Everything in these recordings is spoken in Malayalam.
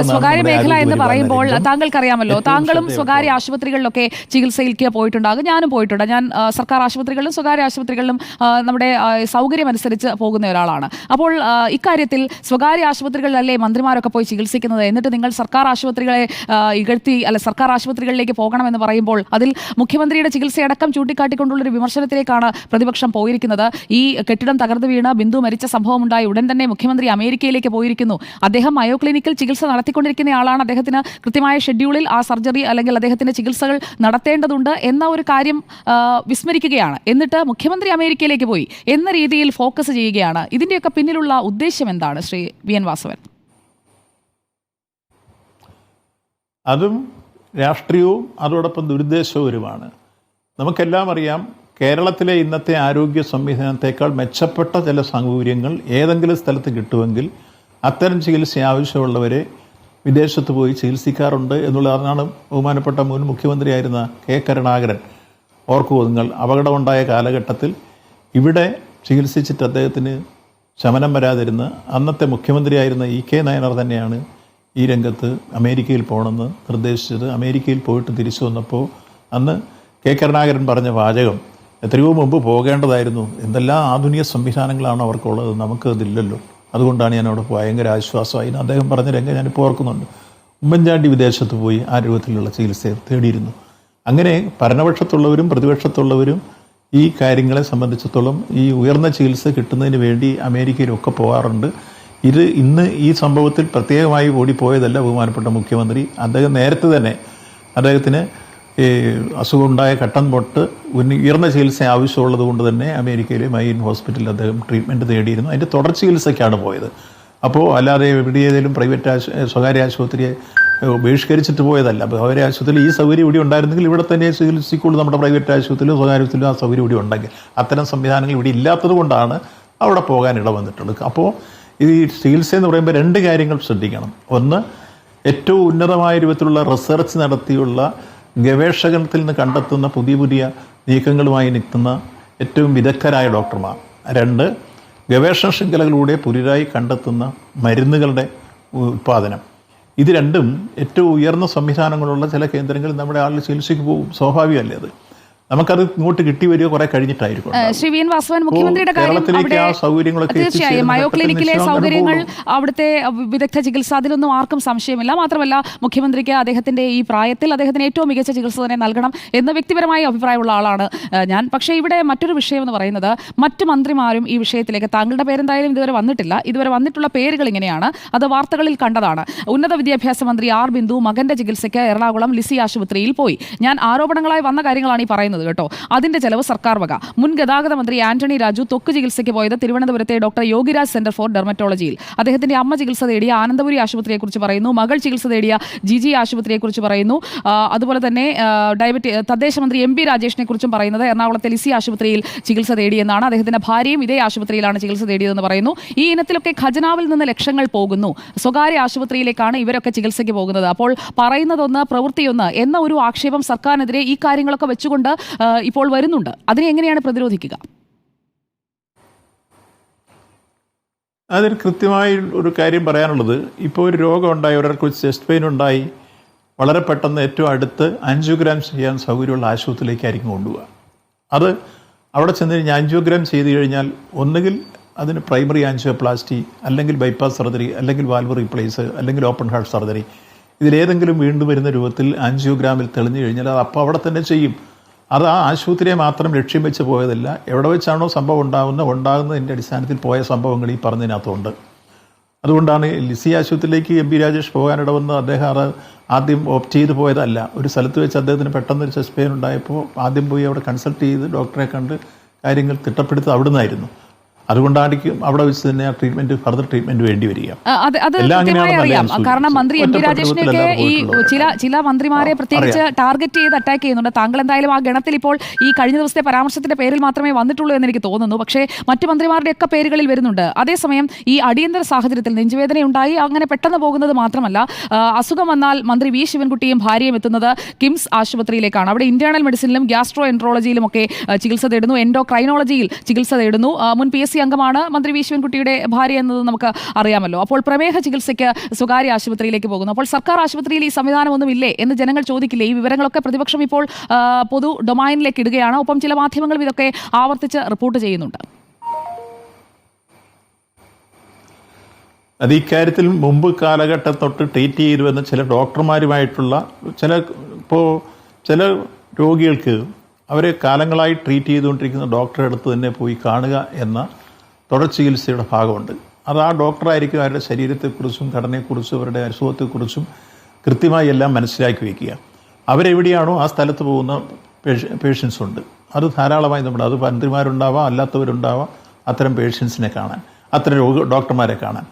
സ്വകാര്യ മേഖല എന്ന് പറയുമ്പോൾ താങ്കൾക്കറിയാമല്ലോ, താങ്കളും സ്വകാര്യ ആശുപത്രികളിലൊക്കെ ചികിത്സയിലേക്ക് പോയിട്ടുണ്ടാകും. ഞാനും പോയിട്ടുണ്ട്. ഞാൻ സർക്കാർ ആശുപത്രികളിലും സ്വകാര്യ ആശുപത്രികളിലും നമ്മുടെ സൗകര്യം അനുസരിച്ച് പോകുന്ന ഒരാളാണ്. അപ്പോൾ ഇക്കാര്യത്തിൽ സ്വകാര്യ ആശുപത്രികളിലല്ലേ മന്ത്രിമാരൊക്കെ പോയി ചികിത്സിക്കുന്നത്? എന്നിട്ട് നിങ്ങൾ സർക്കാർ ആശുപത്രികളെ ഇകഴ്ത്തി സർക്കാർ ആശുപത്രികളിലേക്ക് പോകണമെന്ന് പറയുമ്പോൾ അതിൽ മുഖ്യമന്ത്രിയുടെ ചികിത്സയടക്കം ചൂണ്ടിക്കാട്ടിക്കൊണ്ടുള്ളൊരു വിമർശനത്തിലേക്കാണ് പ്രതിപക്ഷം പോയിരിക്കുന്നത്. ഈ കെട്ടിടം തകർന്നു വീണ് ബിന്ദു മരിച്ച സംഭവമുണ്ടായി ഉടൻ തന്നെ മുഖ്യമന്ത്രി അമേരിക്കയിലേക്ക് പോയിരിക്കുന്നു. അദ്ദേഹം മയോ ക്ലിനിക്കിൽ ചികിത്സ നടത്തിക്കൊണ്ടിരിക്കുന്ന ആളാണ്. അദ്ദേഹത്തിന് കൃത്യമായ ഷെഡ്യൂളിൽ ആ സർജറി അല്ലെങ്കിൽ അദ്ദേഹത്തിന്റെ ചികിത്സകൾ നടത്തേണ്ടതുണ്ട് എന്ന ഒരു കാര്യം വിസ്മരിക്കുകയാണ്. എന്നിട്ട് മുഖ്യമന്ത്രി അമേരിക്കയിലേക്ക് പോയി എന്ന രീതിയിൽ ഫോക്കസ് ചെയ്യുകയാണ്. ഇതിന്റെയൊക്കെ പിന്നിലുള്ള ഉദ്ദേശം എന്താണ് ശ്രീ വി എൻ വാസവൻ? അതും രാഷ്ട്രീയവും അതോടൊപ്പം ദുരുദ്ദേശപരവുമാണ്. നമുക്കെല്ലാം അറിയാം, കേരളത്തിലെ ഇന്നത്തെ ആരോഗ്യ സംവിധാനത്തേക്കാൾ മെച്ചപ്പെട്ട ചില സൗകര്യങ്ങൾ ഏതെങ്കിലും സ്ഥലത്ത് കിട്ടുമെങ്കിൽ അത്തരം ചികിത്സ ആവശ്യമുള്ളവരെ വിദേശത്ത് പോയി ചികിത്സിക്കാറുണ്ട് എന്നുള്ളതാണ് ബഹുമാനപ്പെട്ട മുൻ മുഖ്യമന്ത്രിയായിരുന്ന കെ കരുണാകരൻ ഓർക്കുക. നിങ്ങൾ അപകടമുണ്ടായ കാലഘട്ടത്തിൽ ഇവിടെ ചികിത്സിച്ചിട്ട് അദ്ദേഹത്തിന് ശമനം വരാതിരുന്ന അന്നത്തെ മുഖ്യമന്ത്രിയായിരുന്ന ഇ കെ നായനാർ തന്നെയാണ് ഈ രംഗത്ത് അമേരിക്കയിൽ പോകണമെന്ന് നിർദ്ദേശിച്ചത്. അമേരിക്കയിൽ പോയിട്ട് തിരിച്ചു വന്നപ്പോൾ അന്ന് കെ കരുണാകരൻ പറഞ്ഞ വാചകം, എത്രയോ മുമ്പ് പോകേണ്ടതായിരുന്നു, എന്തെല്ലാം ആധുനിക സംവിധാനങ്ങളാണ് അവർക്കുള്ളത്, നമുക്കതില്ലല്ലോ, അതുകൊണ്ടാണ് ഞാൻ അവിടെ ഭയങ്കര ആശ്വാസമായി. അദ്ദേഹം പറഞ്ഞ രംഗം ഞാനിപ്പോൾ ഓർക്കുന്നുണ്ട്. ഉമ്മൻചാണ്ടി വിദേശത്ത് പോയി ആ രൂപത്തിലുള്ള ചികിത്സ തേടിയിരുന്നു. അങ്ങനെ ഭരണപക്ഷത്തുള്ളവരും പ്രതിപക്ഷത്തുള്ളവരും ഈ കാര്യങ്ങളെ സംബന്ധിച്ചിടത്തോളം ഈ ഉയർന്ന ചികിത്സ കിട്ടുന്നതിന് വേണ്ടി അമേരിക്കയിലൊക്കെ പോകാറുണ്ട്. ഇന്ന് ഈ സംഭവത്തിൽ പ്രത്യേകമായി ഓടിപ്പോയതല്ല ബഹുമാനപ്പെട്ട മുഖ്യമന്ത്രി. അദ്ദേഹം നേരത്തെ തന്നെ അദ്ദേഹത്തിന് അസുഖമുണ്ടായ ഘട്ടം തൊട്ട് ഉയർന്ന ചികിത്സ ആവശ്യമുള്ളത് കൊണ്ട് തന്നെ അമേരിക്കയിലെ മൈൻ ഹോസ്പിറ്റലിൽ അദ്ദേഹം ട്രീറ്റ്മെൻറ്റ് തേടിയിരുന്നു. അതിൻ്റെ തുടർ ചികിത്സയ്ക്കാണ് പോയത്. അപ്പോൾ അല്ലാതെ എവിടെയേതെങ്കിലും സ്വകാര്യ ആശുപത്രിയെ ബഹിഷ്കരിച്ചിട്ട് പോയതല്ല. സ്വകാര്യ ആശുപത്രിയിൽ ഈ സൗകര്യം ഇവിടെ ഉണ്ടായിരുന്നെങ്കിൽ ഇവിടെ തന്നെ ചികിത്സിക്കുള്ളൂ. നമ്മുടെ പ്രൈവറ്റ് ആശുപത്രിയിലും സ്വകാര്യത്തിലും ആ സൗകര്യം ഇവിടെ ഉണ്ടെങ്കിൽ അത്തരം സംവിധാനങ്ങൾ ഇവിടെ ഇല്ലാത്തത് കൊണ്ടാണ് അവിടെ പോകാൻ ഇട വന്നിട്ടുള്ളത്. അപ്പോൾ ഈ ചികിത്സ എന്ന് പറയുമ്പോൾ രണ്ട് കാര്യങ്ങൾ ശ്രദ്ധിക്കണം. ഒന്ന്, ഏറ്റവും ഉന്നതമായ രൂപത്തിലുള്ള റിസർച്ച് നടത്തിയുള്ള ഗവേഷണത്തിൽ നിന്ന് കണ്ടെത്തുന്ന പുതിയ പുതിയ നീക്കങ്ങളുമായി നിൽക്കുന്ന ഏറ്റവും വിദഗ്ധരായ ഡോക്ടർമാർ. രണ്ട്, ഗവേഷണ ശൃംഖലകളിലൂടെ പുതിയതായി കണ്ടെത്തുന്ന മരുന്നുകളുടെ ഉൽപ്പാദനം. ഇത് രണ്ടും ഏറ്റവും ഉയർന്ന സംവിധാനങ്ങളുള്ള ചില കേന്ദ്രങ്ങളിൽ നമ്മുടെ ആളുകൾ ചികിത്സയ്ക്ക് പോകും. സ്വാഭാവികമല്ലേ അത്? നമുക്കത് ഇങ്ങോട്ട് കിട്ടി വരിക കുറെ കഴിഞ്ഞിട്ടായിരിക്കും. ശ്രീ വി എൻ വാസവൻ, മുഖ്യമന്ത്രിയുടെ തീർച്ചയായും മയോ ക്ലിനിക്കിലെ സൗകര്യങ്ങൾ, അവിടുത്തെ വിദഗ്ധ ചികിത്സ, അതിലൊന്നും ആർക്കും സംശയമില്ല. മാത്രമല്ല മുഖ്യമന്ത്രിക്ക് അദ്ദേഹത്തിന്റെ ഈ പ്രായത്തിൽ അദ്ദേഹത്തിന് ഏറ്റവും മികച്ച ചികിത്സ തന്നെ നൽകണം എന്ന് വ്യക്തിപരമായ അഭിപ്രായമുള്ള ആളാണ് ഞാൻ. പക്ഷേ ഇവിടെ മറ്റൊരു വിഷയം എന്ന് പറയുന്നത്, മറ്റു മന്ത്രിമാരും ഈ വിഷയത്തിലേക്ക്, താങ്കളുടെ പേരെന്തായാലും ഇതുവരെ വന്നിട്ടില്ല, ഇതുവരെ വന്നിട്ടുള്ള പേരുകൾ ഇങ്ങനെയാണ്, അത് വാർത്തകളിൽ കണ്ടതാണ്. ഉന്നത വിദ്യാഭ്യാസ മന്ത്രി ആർ ബിന്ദു മകന്റെ ചികിത്സയ്ക്ക് എറണാകുളം ലിസി ആശുപത്രിയിൽ പോയി. ഞാൻ ആരോപണങ്ങളായി വന്ന കാര്യങ്ങളാണ് ഈ പറയുന്നത് കേട്ടോ. അതിന്റെ ചെലവ് സർക്കാർ വക. മുൻ ഗതാഗത മന്ത്രി ആന്റണി രാജു ത്വക്ക് ചികിത്സയ്ക്ക് പോയത് തിരുവനന്തപുരത്തെ ഡോക്ടർ യോഗിരാജ് സെന്റർ ഫോർ ഡെർമറ്റോളജിയിൽ. അദ്ദേഹത്തിന്റെ അമ്മ ചികിത്സ തേടിയ ആനന്ദപുരി ആശുപത്രിയെക്കുറിച്ച് പറയുന്നു. മകൾ ചികിത്സ തേടിയ ജിജി ആശുപത്രിയെക്കുറിച്ച് പറയുന്നു. അതുപോലെ തന്നെ തദ്ദേശ മന്ത്രി എം പി രാജേഷിനെ കുറിച്ചും പറയുന്നത് എറണാകുളത്തെ ലിസി ആശുപത്രിയിൽ ചികിത്സ തേടിയെന്നാണ്. അദ്ദേഹത്തിന്റെ ഭാര്യയും ഇതേ ആശുപത്രിയിലാണ് ചികിത്സ തേടിയതെന്ന് പറയുന്നു. ഈ ഇനത്തിലൊക്കെ ഖജനാവിൽ നിന്ന് ലക്ഷങ്ങൾ പോകുന്നു. സ്വകാര്യ ആശുപത്രിയിലേക്കാണ് ഇവരൊക്കെ ചികിത്സയ്ക്ക് പോകുന്നത്. അപ്പോൾ പറയുന്നതൊന്ന് പ്രവൃത്തിയൊന്ന് എന്ന ഒരു ആക്ഷേപം സർക്കാരിനെതിരെ ഈ കാര്യങ്ങളൊക്കെ വെച്ചുകൊണ്ട് ഇപ്പോൾ വരുന്നുണ്ട്. അതിനെ എങ്ങനെയാണ് പ്രതിരോധിക്കുക? അതിന് കൃത്യമായി ഒരു കാര്യം പറയാനുള്ളത്, ഇപ്പോൾ ഒരു രോഗം ഉണ്ടായി, ഒരാൾക്ക് ചെസ്റ്റ് പെയിൻ ഉണ്ടായി, വളരെ പെട്ടെന്ന് ഏറ്റവും അടുത്ത് ആൻജിയോഗ്രാം ചെയ്യാൻ സൗകര്യമുള്ള ആശുപത്രിയിലേക്കായിരിക്കും കൊണ്ടുപോകുക. അത് അവിടെ ചെന്ന് കഴിഞ്ഞാൽ ആൻജിയോഗ്രാം ചെയ്ത് കഴിഞ്ഞാൽ ഒന്നുകിൽ അതിന് പ്രൈമറി ആൻജിയോപ്ലാസ്റ്റി, അല്ലെങ്കിൽ ബൈപ്പാസ് സർജറി, അല്ലെങ്കിൽ വാൽവ് റീപ്ലേസ്, അല്ലെങ്കിൽ ഓപ്പൺ ഹാർട്ട് സർജറി, ഇതിലേതെങ്കിലും വീണ്ടും വരുന്ന രൂപത്തിൽ ആൻജിയോഗ്രാമിൽ തെളിഞ്ഞു കഴിഞ്ഞാൽ അത് അപ്പോൾ അവിടെ തന്നെ ചെയ്യും. അത് ആ ആശുപത്രിയെ മാത്രം ലക്ഷ്യം വെച്ച് പോയതല്ല, എവിടെ വെച്ചാണോ സംഭവം ഉണ്ടാകുന്നതിൻ്റെ അടിസ്ഥാനത്തിൽ പോയ സംഭവങ്ങൾ ഈ പറഞ്ഞതിനകത്തുണ്ട്. അതുകൊണ്ടാണ് ലിസി ആശുപത്രിയിലേക്ക് എം പി രാജേഷ് പോകാനിടവന്ന് അദ്ദേഹം അത് ആദ്യം ഓപ്റ്റ് ചെയ്ത് പോയതല്ല. ഒരു സ്ഥലത്ത് വെച്ച് അദ്ദേഹത്തിന് പെട്ടെന്നൊരു ചെസ്റ്റ് പെയിൻ ഉണ്ടായപ്പോൾ ആദ്യം പോയി അവിടെ കൺസൾട്ട് ചെയ്ത് ഡോക്ടറെ കണ്ട് കാര്യങ്ങൾ തിട്ടപ്പെടുത്തി അവിടെ നിന്നായിരുന്നു. അതുകൊണ്ടായിരിക്കും അവിടെ വെച്ച് തന്നെ ആ ട്രീറ്റ്മെന്റ്, ഫർദർ ട്രീറ്റ്മെന്റ് വേണ്ടി വരിക. അറിയാം. കാരണം മന്ത്രി എം പി രാജേഷിനെയൊക്കെ ഈ ചില മന്ത്രിമാരെ പ്രത്യേകിച്ച് ടാർഗറ്റ് ചെയ്ത് അറ്റാക്ക് ചെയ്യുന്നുണ്ട്. താങ്കൾ എന്തായാലും ആ ഗണത്തിൽ ഇപ്പോൾ ഈ കഴിഞ്ഞ ദിവസത്തെ പരാമർശത്തിന്റെ പേരിൽ മാത്രമേ വന്നിട്ടുള്ളൂ എന്ന് എനിക്ക് തോന്നുന്നു. പക്ഷേ മറ്റു മന്ത്രിമാരുടെ ഒക്കെ പേരുകളിൽ വരുന്നുണ്ട്. അതേസമയം ഈ അടിയന്തര സാഹചര്യത്തിൽ നെഞ്ചുവേദനയുണ്ടായി അങ്ങനെ പെട്ടെന്ന് പോകുന്നത് മാത്രമല്ല, അസുഖം വന്നാൽ മന്ത്രി വി ശിവൻകുട്ടിയും ഭാര്യയും എത്തുന്നത് കിംസ് ആശുപത്രിയിലേക്കാണ്. അവിടെ ഇന്റേണൽ മെഡിസിനിലും ഗ്യാസ്ട്രോ എൻട്രോളജിയിലും ഒക്കെ ചികിത്സ തേടുന്നു, എൻഡോക്രൈനോളജിയിൽ ചികിത്സ തേടുന്നു. മുൻ PSC അംഗമാണ് മന്ത്രി വി ശിവൻകുട്ടിയുടെ ഭാര്യ എന്നത് നമുക്ക് അറിയാമല്ലോ. അപ്പോൾ പ്രമേഹ ചികിത്സയ്ക്ക് സ്വകാര്യ ആശുപത്രിയിലേക്ക് പോകുന്നു. അപ്പോൾ സർക്കാർ ആശുപത്രിയിൽ ഈ സംവിധാനമൊന്നും ഇല്ലേ എന്ന് ജനങ്ങൾ ചോദിക്കില്ലേ? ഈ വിവരങ്ങളൊക്കെ പ്രതിപക്ഷം ഇപ്പോൾ പൊതു ഡൊമൈനിലേക്ക് ഇടുകയാണ്. ഒപ്പം ചില മാധ്യമങ്ങളും ഇതൊക്കെ ആവർത്തിച്ച് റിപ്പോർട്ട് ചെയ്യുന്നുണ്ട്. അത് ഇക്കാര്യത്തിൽ മുമ്പ് കാലഘട്ടം തൊട്ട് ട്രീറ്റ് ചെയ്തു വന്ന ചില ഡോക്ടർമാരുമായിട്ടുള്ള ചില രോഗികൾക്ക് അവരെ കാലങ്ങളായി ട്രീറ്റ് ചെയ്തുകൊണ്ടിരിക്കുന്ന ഡോക്ടറെ അടുത്ത് തന്നെ പോയി കാണുക എന്ന തുടർ ചികിത്സയുടെ ഭാഗമുണ്ട്. അത് ആ ഡോക്ടറായിരിക്കും അവരുടെ ശരീരത്തെക്കുറിച്ചും ഘടനയെക്കുറിച്ചും അവരുടെ അസുഖത്തെക്കുറിച്ചും കൃത്യമായി എല്ലാം മനസ്സിലാക്കി വയ്ക്കുക. അവരെവിടെയാണോ ആ സ്ഥലത്ത് പോകുന്ന പേഷ്യൻസ് ഉണ്ട്. അത് ധാരാളമായി നമ്മുടെ അത് മന്ത്രിമാരുണ്ടാവാം, അല്ലാത്തവരുണ്ടാവാം, അത്തരം പേഷ്യൻസിനെ കാണാൻ, അത്തരം ഡോക്ടർമാരെ കാണാൻ.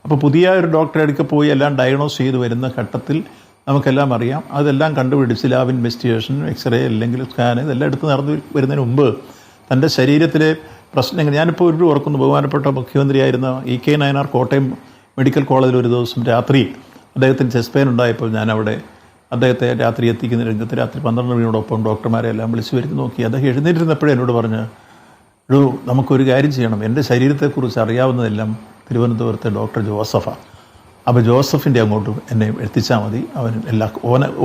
അപ്പോൾ പുതിയ ഒരു ഡോക്ടറെ അടുക്ക പോയി എല്ലാം ഡയഗ്നോസ് ചെയ്ത് വരുന്ന ഘട്ടത്തിൽ നമുക്കെല്ലാം അറിയാം. അതെല്ലാം കണ്ടുപിടിച്ച് ലാബ് ഇൻവെസ്റ്റിഗേഷൻ, എക്സ്റേ അല്ലെങ്കിൽ സ്കാൻ ഇതെല്ലാം എടുത്ത് നടന്നു വരുന്നതിന് മുമ്പ് തൻ്റെ ശരീരത്തിലെ പ്രശ്നങ്ങൾ ഞാനിപ്പോൾ ഓർക്കുന്നു. ബഹുമാനപ്പെട്ട മുഖ്യമന്ത്രിയായിരുന്ന EK നായനാർ കോട്ടയം മെഡിക്കൽ കോളേജിൽ ഒരു ദിവസം രാത്രി അദ്ദേഹത്തിന് ചെസ്റ്റ് പെയിൻ ഉണ്ടായപ്പോൾ ഞാനവിടെ അദ്ദേഹത്തെ രാത്രി എത്തിക്കുന്ന രംഗത്ത് രാത്രി 12 മണിയോടൊപ്പം ഡോക്ടർമാരെ എല്ലാം വിളിച്ചു വരുത്തി നോക്കി. അദ്ദേഹം എഴുന്നേറ്റിരുന്നപ്പോഴേ എന്നോട് പറഞ്ഞ്, നമുക്കൊരു കാര്യം ചെയ്യണം, എൻ്റെ ശരീരത്തെക്കുറിച്ച് അറിയാവുന്നതെല്ലാം തിരുവനന്തപുരത്തെ ഡോക്ടർ ജോസഫാണ്. അപ്പോൾ ജോസഫിൻ്റെ അങ്ങോട്ട് എന്നെ എത്തിച്ചാൽ മതി,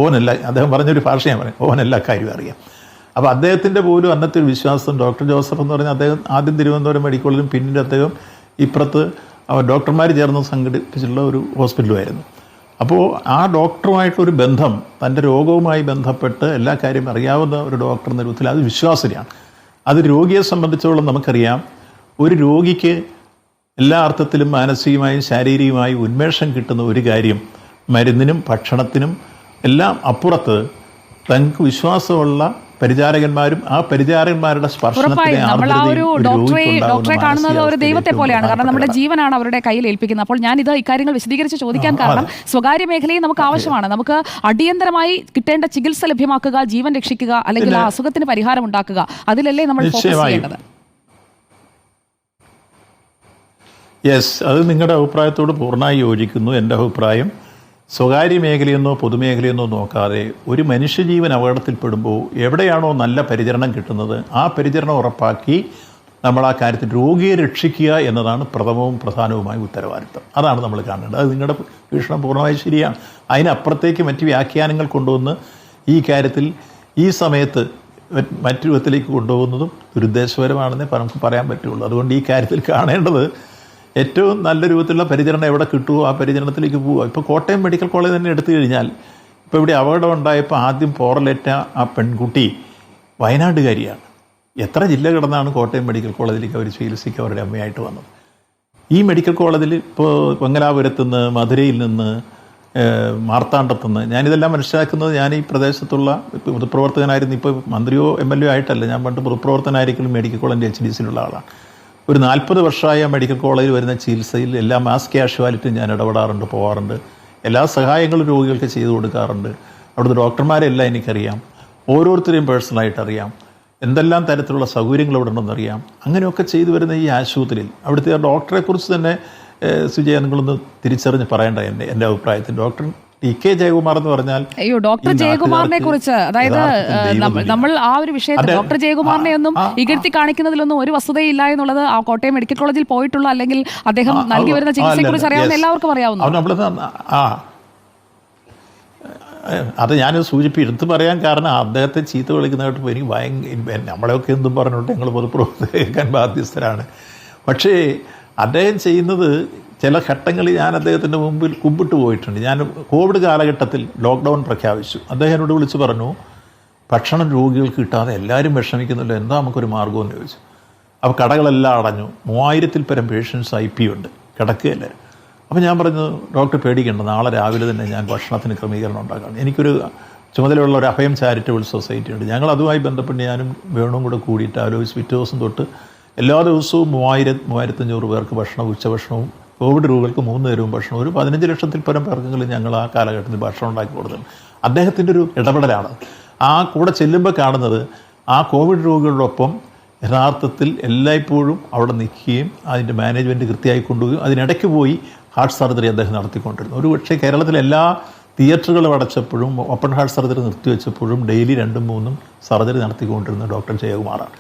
ഓനെല്ലാ അദ്ദേഹം പറഞ്ഞൊരു ഭാഷയാണ് പറയും, ഓനെല്ലാ കാര്യവും അറിയാം. അപ്പോൾ അദ്ദേഹത്തിൻ്റെ പോലും അന്നത്തെ ഒരു വിശ്വാസം, ഡോക്ടർ ജോസഫ് എന്ന് പറഞ്ഞാൽ അദ്ദേഹം ആദ്യം തിരുവനന്തപുരം മെഡിക്കൽ കോളേജിലും പിന്നീട് അദ്ദേഹം ഇപ്പുറത്ത് ഡോക്ടർമാർ ചേർന്ന് സംഘടിപ്പിച്ചിട്ടുള്ള ഒരു ഹോസ്പിറ്റലുമായിരുന്നു. അപ്പോൾ ആ ഡോക്ടറുമായിട്ടൊരു ബന്ധം, തൻ്റെ രോഗവുമായി ബന്ധപ്പെട്ട് എല്ലാ കാര്യവും അറിയാവുന്ന ഒരു ഡോക്ടർ എന്ന രൂപത്തിൽ അത് വിശ്വാസനയാണ്. അത് രോഗിയെ സംബന്ധിച്ചോളം നമുക്കറിയാം, ഒരു രോഗിക്ക് എല്ലാ അർത്ഥത്തിലും മാനസികമായും ശാരീരികമായും ഉന്മേഷം കിട്ടുന്ന ഒരു കാര്യം മരുന്നിനും ഭക്ഷണത്തിനും എല്ലാം അപ്പുറത്ത് തങ്ങൾക്ക് വിശ്വാസമുള്ള പരിചാരകന്മാരും ആ പരിചാരകന്മാരുടെ ഡോക്ടറെ കാണുന്നത് ഒരു ദൈവത്തെ പോലെയാണ്. കാരണം നമ്മുടെ ജീവനാണ് അവരുടെ കയ്യിൽ ഏൽപ്പിക്കുന്നത്. അപ്പോൾ ഞാൻ ഇക്കാര്യങ്ങൾ വിശദീകരിച്ച് ചോദിക്കാൻ കാരണം സ്വകാര്യ മേഖലയും നമുക്ക് ആവശ്യമാണ്. നമുക്ക് അടിയന്തരമായി കിട്ടേണ്ട ചികിത്സ ലഭ്യമാക്കുക, ജീവൻ രക്ഷിക്കുക, അല്ലെങ്കിൽ ആ അസുഖത്തിന് പരിഹാരം ഉണ്ടാക്കുക, അതിലല്ലേ നമ്മൾ ഫോക്കസ് ചെയ്യേണ്ടത്. യെസ്, അത് നിങ്ങളുടെ അഭിപ്രായത്തോട് പൂർണ്ണമായി യോജിക്കുന്നു. എൻ്റെ അഭിപ്രായം സ്വകാര്യ മേഖലയെന്നോ പൊതുമേഖലയെന്നോ നോക്കാതെ ഒരു മനുഷ്യജീവൻ അപകടത്തിൽപ്പെടുമ്പോൾ എവിടെയാണോ നല്ല പരിചരണം കിട്ടുന്നത് ആ പരിചരണം ഉറപ്പാക്കി നമ്മൾ ആ കാര്യത്തിൽ രോഗിയെ രക്ഷിക്കുക എന്നതാണ് പ്രഥമവും പ്രധാനവുമായ ഉത്തരവാദിത്തം. അതാണ് നമ്മൾ കാണേണ്ടത്. അത് നിങ്ങളുടെ വീക്ഷണം പൂർണ്ണമായി ശരിയാണ്. അതിനപ്പുറത്തേക്ക് മറ്റ് വ്യാഖ്യാനങ്ങൾ കൊണ്ടുവന്ന് ഈ കാര്യത്തിൽ ഈ സമയത്ത് മറ്റു രൂപത്തിലേക്ക് കൊണ്ടുപോകുന്നതും ദുരുദ്ദേശപരമാണെന്നേ നമുക്ക് പറയാൻ പറ്റുള്ളൂ. അതുകൊണ്ട് ഈ കാര്യത്തിൽ കാണേണ്ടത് ഏറ്റവും നല്ല രൂപത്തിലുള്ള പരിചരണം എവിടെ കിട്ടുമോ ആ പരിചരണത്തിലേക്ക് പോവുക. ഇപ്പോൾ കോട്ടയം മെഡിക്കൽ കോളേജ് തന്നെ എടുത്തു കഴിഞ്ഞാൽ ഇപ്പോൾ ഇവിടെ അപകടം ഉണ്ടായപ്പോൾ ആദ്യം പോറലേറ്റ ആ പെൺകുട്ടി വയനാട്ടുകാരിയാണ്. എത്ര ജില്ല കിടന്നാണ് കോട്ടയം മെഡിക്കൽ കോളേജിലേക്ക് അവർ ചികിത്സയ്ക്ക് അവരുടെ അമ്മയായിട്ട് വന്നത്. ഈ മെഡിക്കൽ കോളേജിൽ ഇപ്പോൾ മംഗലാപുരത്ത് നിന്ന്, മധുരയിൽ നിന്ന്, മാർത്താണ്ഡത്തുനിന്ന്, ഞാനിതെല്ലാം മനസ്സിലാക്കുന്നത് ഞാൻ ഈ പ്രദേശത്തുള്ള പൊതുപ്രവർത്തകനായിരുന്നു. ഇപ്പോൾ മന്ത്രിയോ MLA ആയിട്ടല്ല, ഞാൻ പണ്ട് പൊതുപ്രവർത്തകനായിരിക്കും മെഡിക്കൽ കോളേജിൻ്റെ HDCയിലുള്ള ആളാണ്. ഒരു 40 വർഷമായ മെഡിക്കൽ കോളേജിൽ വരുന്ന ചികിത്സയിൽ എല്ലാ മാസ് കാഷ്വാലിറ്റി ഞാൻ ഇടപെടാറുണ്ട്, പോകാറുണ്ട്. എല്ലാ സഹായങ്ങളും രോഗികൾക്ക് ചെയ്തു കൊടുക്കാറുണ്ട്. അവിടുത്തെ ഡോക്ടർമാരെല്ലാം എനിക്കറിയാം, ഓരോരുത്തരെയും പേഴ്സണലായിട്ട് അറിയാം, എന്തെല്ലാം തരത്തിലുള്ള സൗകര്യങ്ങൾ അവിടെ ഉണ്ടെന്നറിയാം. അങ്ങനെയൊക്കെ ചെയ്തു വരുന്ന ഈ ആശുപത്രിയിൽ അവിടുത്തെ ഡോക്ടറെക്കുറിച്ച് തന്നെ സുജയ നിങ്ങളൊന്ന് തിരിച്ചറിഞ്ഞ് പറയേണ്ട. എൻ്റെ അഭിപ്രായത്തിൽ ഡോക്ടർ TK ജയകുമാർ എന്ന് പറഞ്ഞാൽ, അയ്യോ, ഡോക്ടർ ജയകുമാറിനെ കുറിച്ച്, അതായത് നമ്മൾ ആ ഒരു വിഷയത്തിൽ ഡോക്ടർ ജയകുമാറിനെ ഒന്നും ഇകഴ്ത്തി കാണിക്കുന്നതിലൊന്നും ഒരു വസ്തുതയില്ല എന്നുള്ളത് ആ കോട്ടയം മെഡിക്കൽ കോളേജിൽ പോയിട്ടുള്ള അല്ലെങ്കിൽ അദ്ദേഹം നൽകി വരുന്ന ചികിത്സയെ കുറിച്ച് അറിയാവുന്ന എല്ലാവർക്കും അറിയാവുന്നു. അത് ഞാൻ എടുത്ത് പറയാൻ കാരണം അദ്ദേഹത്തെ ചീത്ത വിളിക്കുന്നതായിട്ട് എനിക്ക് ഭയങ്കര, നമ്മളെയൊക്കെ എന്തും പറഞ്ഞോട്ട് ഞങ്ങൾ പൊതുപ്രവർത്തകൻ ബാധ്യസ്ഥരാണ്. പക്ഷേ അദ്ദേഹം ചെയ്യുന്നത് ചില ഘട്ടങ്ങളിൽ ഞാൻ അദ്ദേഹത്തിൻ്റെ മുമ്പിൽ കുമ്പിട്ട് പോയിട്ടുണ്ട്. ഞാൻ കോവിഡ് കാലഘട്ടത്തിൽ ലോക്ക്ഡൗൺ പ്രഖ്യാപിച്ചു. അദ്ദേഹം എന്നോട് വിളിച്ച് പറഞ്ഞു, ഭക്ഷണം രോഗികൾക്ക് കിട്ടാതെ എല്ലാവരും വിഷമിക്കുന്നല്ലോ, എന്താ നമുക്കൊരു മാർഗ്ഗമെന്ന് ചോദിച്ചു. അപ്പോൾ കടകളെല്ലാം അടഞ്ഞു, 1000-ൽ പരം പേഷ്യൻസ് IP ഉണ്ട്, കിടക്കുകയല്ലേ. അപ്പോൾ ഞാൻ പറഞ്ഞു, ഡോക്ടർ പേടിക്കേണ്ട, നാളെ രാവിലെ തന്നെ ഞാൻ ഭക്ഷണത്തിന് ക്രമീകരണം ഉണ്ടാക്കണം. എനിക്കൊരു ചുമതലയുള്ള ഒരു അഭയം ചാരിറ്റബിൾ സൊസൈറ്റി ഉണ്ട്. ഞങ്ങൾ അതുമായി ബന്ധപ്പെട്ട് ഞാനും വേണും കൂടെ കൂടിയിട്ട് ആലോചിച്ച് പിറ്റേ ദിവസം തൊട്ട് എല്ലാ ദിവസവും 3000-3500 പേർക്ക് ഭക്ഷണം, ഉച്ചഭക്ഷണവും, കോവിഡ് രോഗികൾക്ക് 3 നേരവും ഭക്ഷണം, ഒരു 15 ലക്ഷത്തിൽ പരം പേർക്കെങ്കിലും ഞങ്ങൾ ആ കാലഘട്ടത്തിൽ ഭക്ഷണം ഉണ്ടാക്കി കൊടുത്തിട്ടുണ്ട്. അദ്ദേഹത്തിൻ്റെ ഒരു ഇടപെടലാണ്. ആ കൂടെ ചെല്ലുമ്പോൾ കാണുന്നത് ആ കോവിഡ് രോഗികളോടൊപ്പം യഥാർത്ഥത്തിൽ എല്ലായ്പ്പോഴും അവിടെ നിൽക്കുകയും അതിൻ്റെ മാനേജ്മെൻറ്റ് കൃത്യമായി കൊണ്ടുപോവുകയും അതിനിടയ്ക്ക് പോയി ഹാർട്ട് സർജറി അദ്ദേഹം നടത്തിക്കൊണ്ടിരുന്നു. ഒരു പക്ഷേ കേരളത്തിലെ എല്ലാ തിയേറ്ററുകളും അടച്ചപ്പോഴും ഓപ്പൺ ഹാർട്ട് സർജറി നിർത്തിവെച്ചപ്പോഴും ഡെയിലി 2-3 സർജറി നടത്തിക്കൊണ്ടിരുന്ന ഡോക്ടർ ജയകുമാറാണ്.